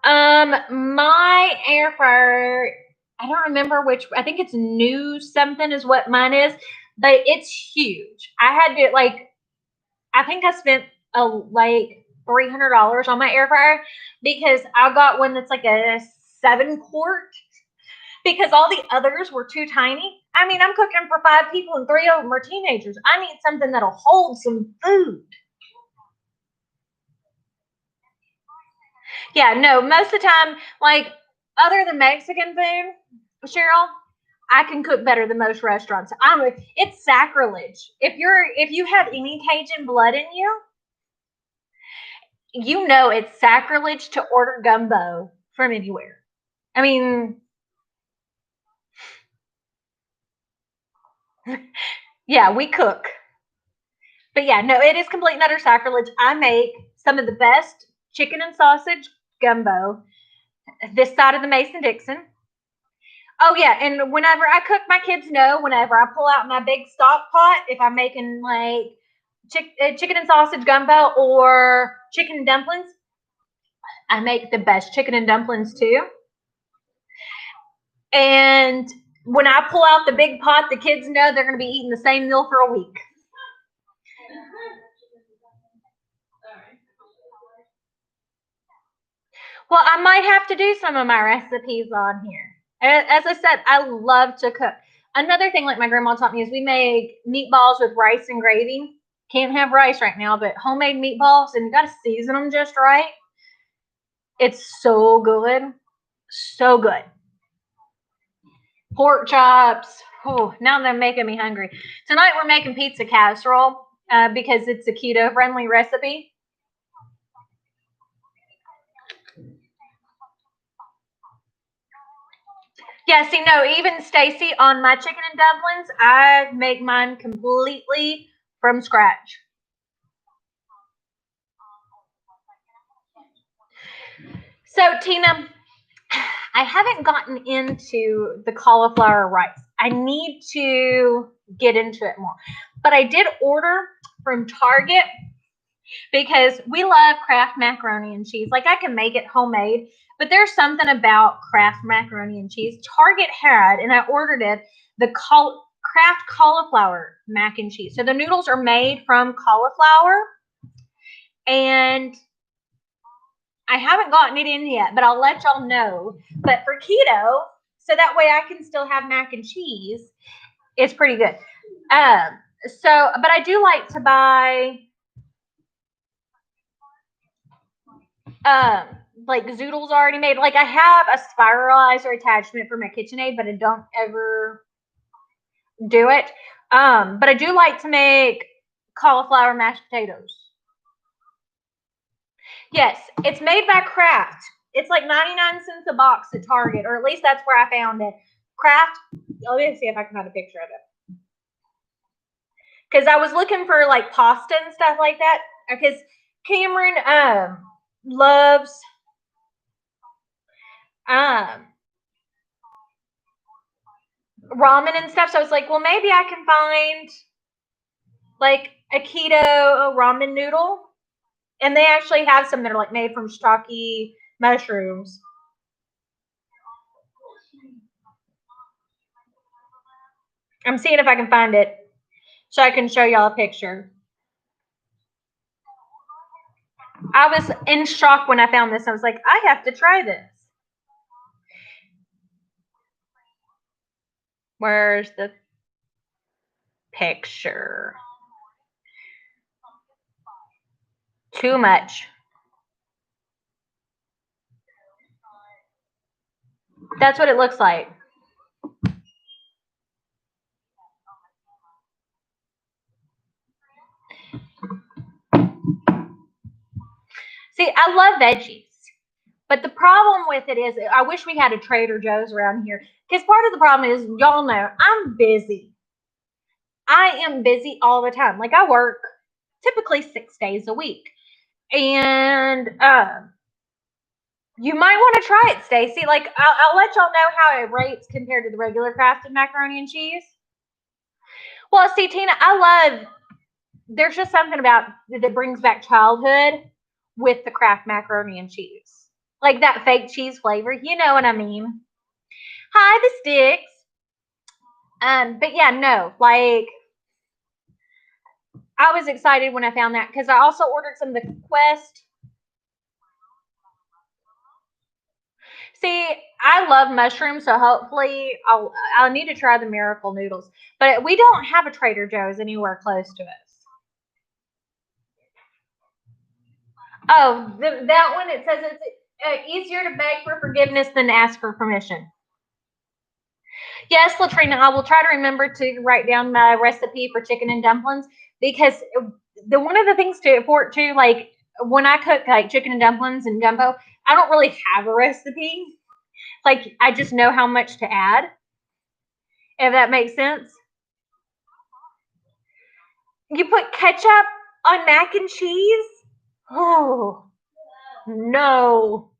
My air fryer, I don't remember which. I think it's new something is what mine is, but it's huge. I had to like, I think I spent like $300 on my air fryer because I got one that's like a 7 quart because all the others were too tiny. I mean, I'm cooking for 5 people and 3 of them are teenagers. I need something that'll hold some food. Yeah, no, most of the time, like other than Mexican food, Cheryl, I can cook better than most restaurants. It's sacrilege. If you have any Cajun blood in you, you know it's sacrilege to order gumbo from anywhere. I mean, yeah, we cook. But yeah, no, it is complete and utter sacrilege. I make some of the best chicken and sausage gumbo this side of the Mason Dixon. Oh yeah, and whenever I cook, my kids know whenever I pull out my big stock pot, if I'm making like chicken and sausage gumbo or chicken and dumplings, I make the best chicken and dumplings too. And when I pull out the big pot, the kids know they're going to be eating the same meal for a week. Well, I might have to do some of my recipes on here. As I said, I love to cook. Another thing, like my grandma taught me, is we make meatballs with rice and gravy. Can't have rice right now, but homemade meatballs, and you got to season them just right. It's so good. So good. Pork chops. Oh, now they're making me hungry. Tonight we're making pizza casserole because it's a keto friendly recipe. Yeah, see, no, even Stacy, on my chicken and dumplings, I make mine completely from scratch. So, Tina, I haven't gotten into the cauliflower rice. I need to get into it more. But I did order from Target because we love Kraft macaroni and cheese. Like I can make it homemade, but there's something about Kraft macaroni and cheese. Target had, and I ordered it, the Kraft cauliflower mac and cheese. So the noodles are made from cauliflower, and I haven't gotten it in yet, but I'll let y'all know. But for keto, so that way I can still have mac and cheese, it's pretty good. Um, but I do like to buy um like zoodles already made. Like I have a spiralizer attachment for my KitchenAid, but I don't ever do it. But I do like to make cauliflower mashed potatoes. Yes, it's made by Kraft. It's like 99 cents a box at Target, or at least that's where I found it. Kraft. Let me see if I can find a picture of it. Because I was looking for like pasta and stuff like that. Because Cameron loves um ramen and stuff. So I was like, well, maybe I can find like a keto ramen noodle. And they actually have some that are like made from shiitake mushrooms. I'm seeing if I can find it so I can show y'all a picture. I was in shock when I found this. I was like, I have to try this. Where's the picture? Too much. That's what it looks like. See, I love veggies. But the problem with it is, I wish we had a Trader Joe's around here. Because part of the problem is, y'all know, I'm busy. I am busy all the time. Like, I work typically 6 days a week. And you might want to try it, Stacy. Like, I'll let y'all know how it rates compared to the regular crafted macaroni and cheese. Well, see, Tina, there's just something about that brings back childhood with the Kraft macaroni and cheese. Like that fake cheese flavor. You know what I mean? Hi, the sticks. But yeah, no, like, I was excited when I found that because I also ordered some of the Quest. See, I love mushrooms, so hopefully I'll need to try the miracle noodles. But we don't have a Trader Joe's anywhere close to us. Oh, that one, it says it's easier to beg for forgiveness than to ask for permission. Yes, Latrina, I will try to remember to write down my recipe for chicken and dumplings, because one of the things for it too, like when I cook like chicken and dumplings and gumbo, I don't really have a recipe. Like, I just know how much to add, if that makes sense. You put ketchup on mac and cheese? Oh, no.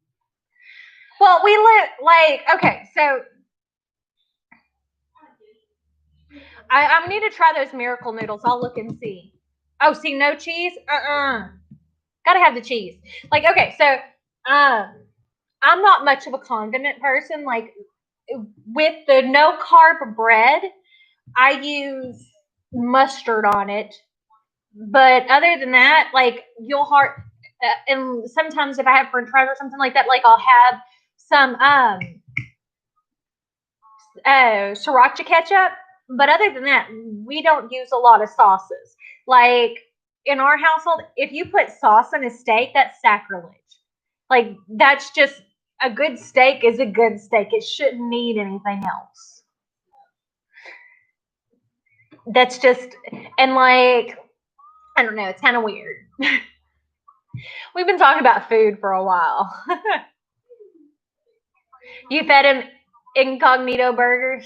Well, we live, like, okay, so I need to try those miracle noodles. I'll look and see. Oh, see, no cheese? Gotta have the cheese. Like, okay, so I'm not much of a condiment person. Like, with the no carb bread, I use mustard on it. But other than that, like, and sometimes if I have French fries or something like that, like, I'll have some sriracha ketchup. But other than that, we don't use a lot of sauces. Like, in our household, if you put sauce on a steak, that's sacrilege. Like, that's just, a good steak is a good steak. It shouldn't need anything else. That's just, and like, I don't know, it's kind of weird. We've been talking about food for a while. You fed him incognito burgers?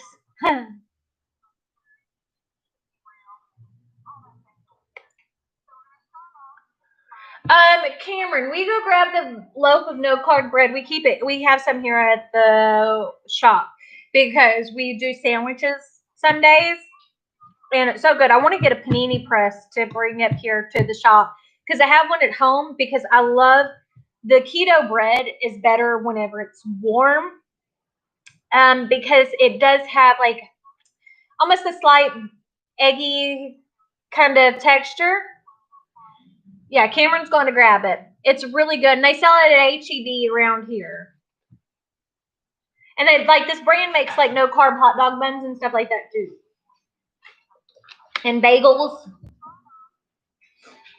Cameron, we go grab the loaf of no carb bread. We keep it. We have some here at the shop because we do sandwiches some days, and it's so good. I want to get a panini press to bring up here to the shop because I have one at home, because I love the keto bread is better whenever it's warm, because it does have like almost a slight eggy kind of texture. Yeah, Cameron's going to grab it. It's really good, and they sell it at HEB around here. And they, like, this brand makes like no carb hot dog buns and stuff like that too, and bagels.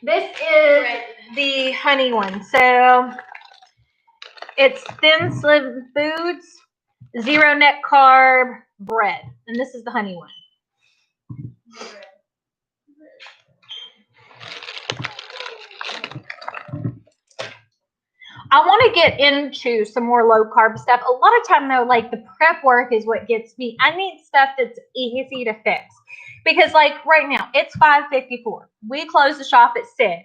This is the honey one, so it's Thin Slim Foods zero net carb bread, and this is the honey one. I want to get into some more low carb stuff. A lot of time though, like, the prep work is what gets me. I need stuff that's easy to fix, because like right now it's 5:54. We close the shop at 6.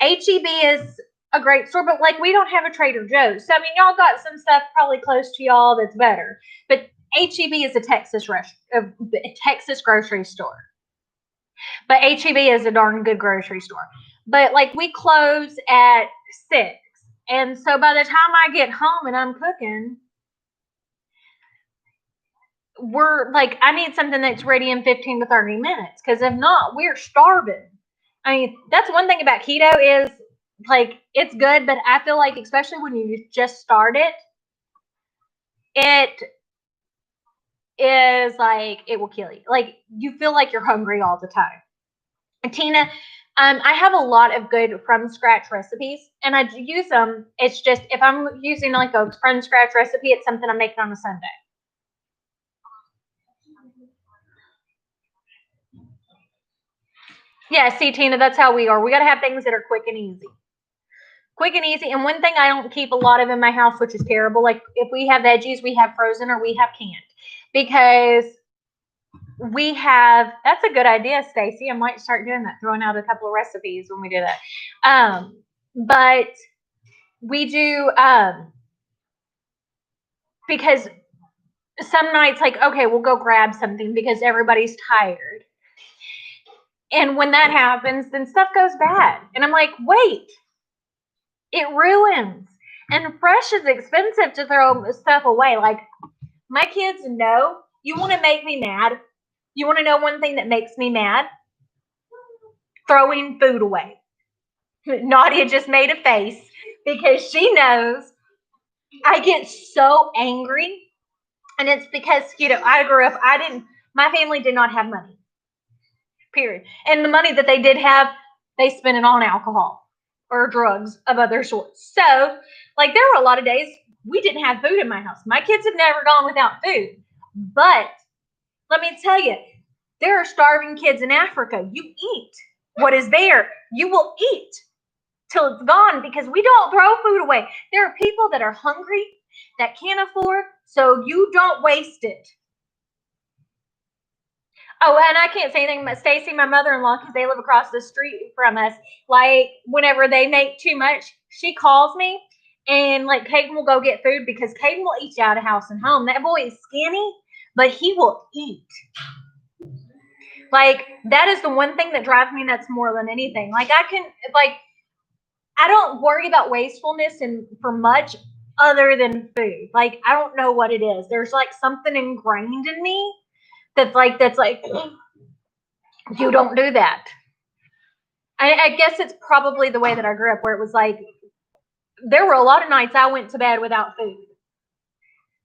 HEB is a great store, but like, we don't have a Trader Joe's. So I mean, y'all got some stuff probably close to y'all that's better. But HEB is a Texas grocery store. But HEB is a darn good grocery store. But like, we close at 6. And so by the time I get home and I'm cooking, we're like, I need something that's ready in 15 to 30 minutes. Because if not, we're starving. I mean, that's one thing about keto is, like, it's good, but I feel like, especially when you just start it, it is like, it will kill you. Like, you feel like you're hungry all the time. And Tina, I have a lot of good from scratch recipes, and I use them. It's just, if I'm using like a from scratch recipe, it's something I'm making on a Sunday. Yeah, see, Tina, that's how we are. We got to have things that are quick and easy. Quick and easy. And one thing I don't keep a lot of in my house, which is terrible, like if we have veggies, we have frozen or we have canned. Because we have, that's a good idea, Stacy. I might start doing that, throwing out a couple of recipes when we do that. But we do, because some nights, like, okay, we'll go grab something because everybody's tired. And when that happens, then stuff goes bad. And I'm like, wait, it ruins. And fresh is expensive to throw stuff away. Like, my kids know, you want to make me mad. You want to know one thing that makes me mad? Throwing food away. Nadia just made a face because she knows I get so angry. And it's because, I grew up, my family did not have money. Period. And the money that they did have, they spent it on alcohol or drugs of other sorts. So, like, there were a lot of days we didn't have food in my house. My kids have never gone without food. But let me tell you, there are starving kids in Africa. You eat what is there. You will eat till it's gone because we don't throw food away. There are people that are hungry that can't afford, so you don't waste it. Oh, and I can't say anything about Stacy, my mother-in-law, because they live across the street from us. Like, whenever they make too much, she calls me, and, like, Caden will go get food because Caden will eat out of house and home. That boy is skinny, but he will eat. Like, that is the one thing that drives me nuts more than anything. Like, I don't worry about wastefulness for much other than food. Like, I don't know what it is. There's, like, something ingrained in me that's like, you don't do that. I guess it's probably the way that I grew up, where it was like, there were a lot of nights I went to bed without food.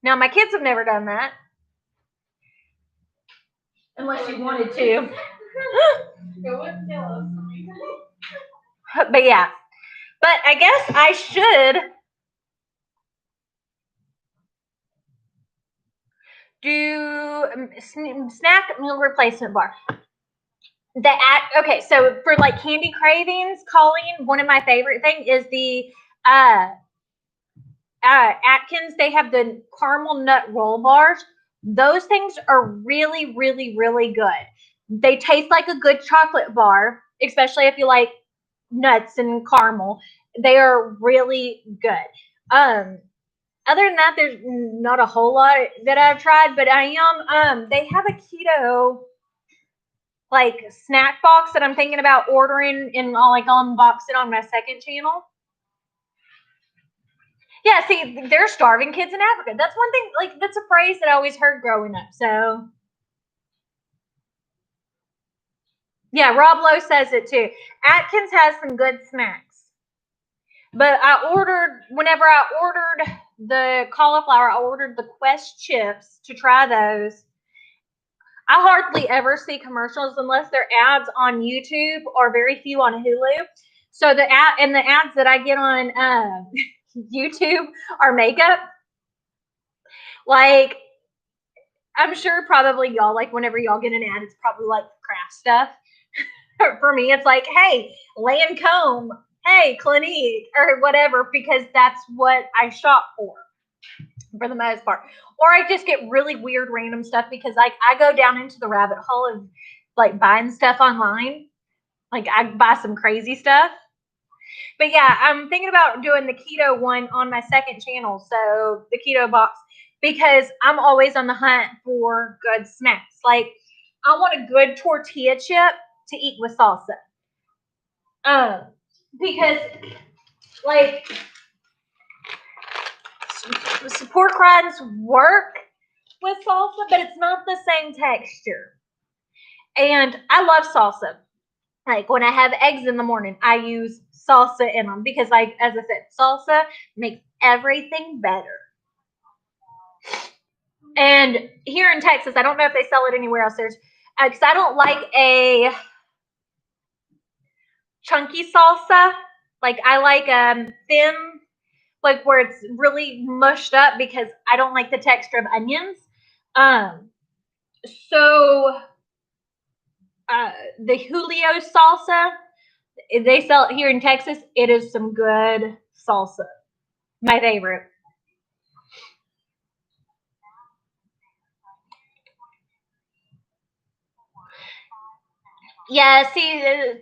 Now, my kids have never done that. Unless you wanted to. But yeah. But I guess I should do snack meal replacement bar. Okay, so for like candy cravings, Colleen, one of my favorite things is the Atkins. They have the caramel nut roll bars. Those things are really, really, really good. They taste like a good chocolate bar, especially if you like nuts and caramel. They are really good. Other than that, there's not a whole lot that I've tried, but I am. They have a keto like snack box that I'm thinking about ordering, and I'll like unbox it on my second channel. Yeah, see, they're starving kids in Africa. That's one thing, like, that's a phrase that I always heard growing up. So, yeah, Rob Lowe says it too. Atkins has some good snacks. But whenever I ordered the cauliflower, I ordered the Quest chips to try those. I hardly ever see commercials unless they're ads on YouTube or very few on Hulu. So the ads that I get on YouTube are makeup. Like, I'm sure probably y'all, like, whenever y'all get an ad, it's probably like craft stuff. For me, it's like, hey, Lancome, hey, Clinique, or whatever, because that's what I shop for the most part. Or I just get really weird random stuff because, like, I go down into the rabbit hole of, like, buying stuff online. Like, I buy some crazy stuff. But yeah, I'm thinking about doing the keto one on my second channel, so the keto box, because I'm always on the hunt for good snacks. Like, I want a good tortilla chip to eat with salsa. Because, like, pork rinds work with salsa, but it's not the same texture. And I love salsa. Like, when I have eggs in the morning, I use salsa in them because, like, as I said, salsa makes everything better. And here in Texas, I don't know if they sell it anywhere else. There's, because I don't like a chunky salsa. Like, I like thin, like, where it's really mushed up, because I don't like the texture of onions. So the Julio salsa, they sell it here in Texas. It is some good salsa. My favorite. Yeah, see,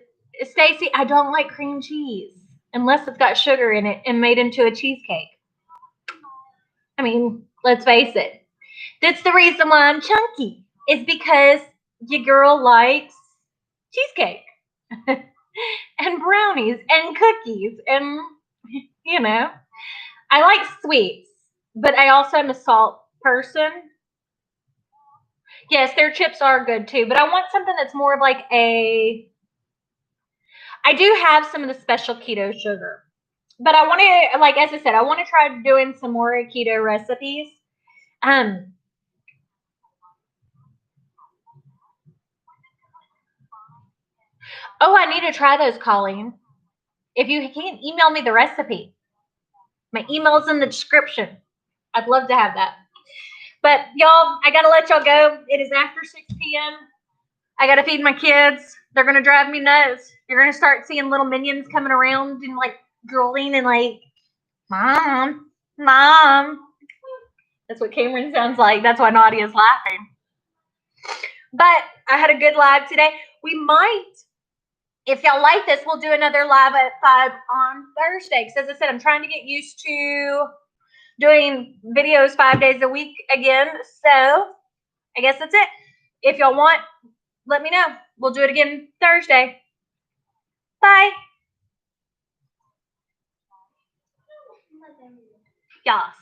Stacy, I don't like cream cheese unless it's got sugar in it and made into a cheesecake. I mean, let's face it. That's the reason why I'm chunky. It's because your girl likes cheesecake and brownies and cookies and, you know, I like sweets, but I also am a salt person. Yes, their chips are good too, but I want something that's more of like a. I do have some of the special keto sugar, but I want to, like as I said, I want to try doing some more keto recipes. Um. Oh, I need to try those, Colleen. If you can email me the recipe, my email's in the description. I'd love to have that. But y'all, I gotta let y'all go. It is after 6 p.m. I gotta feed my kids. They're gonna drive me nuts. You're gonna start seeing little minions coming around and like drooling and like, mom, mom. That's what Cameron sounds like. That's why Nadia's laughing. But I had a good live today. We might, if y'all like this, we'll do another live at 5 on Thursday. Because as I said, I'm trying to get used to doing videos 5 days a week again. So I guess that's it. If y'all want, let me know. We'll do it again Thursday. Bye. Yes.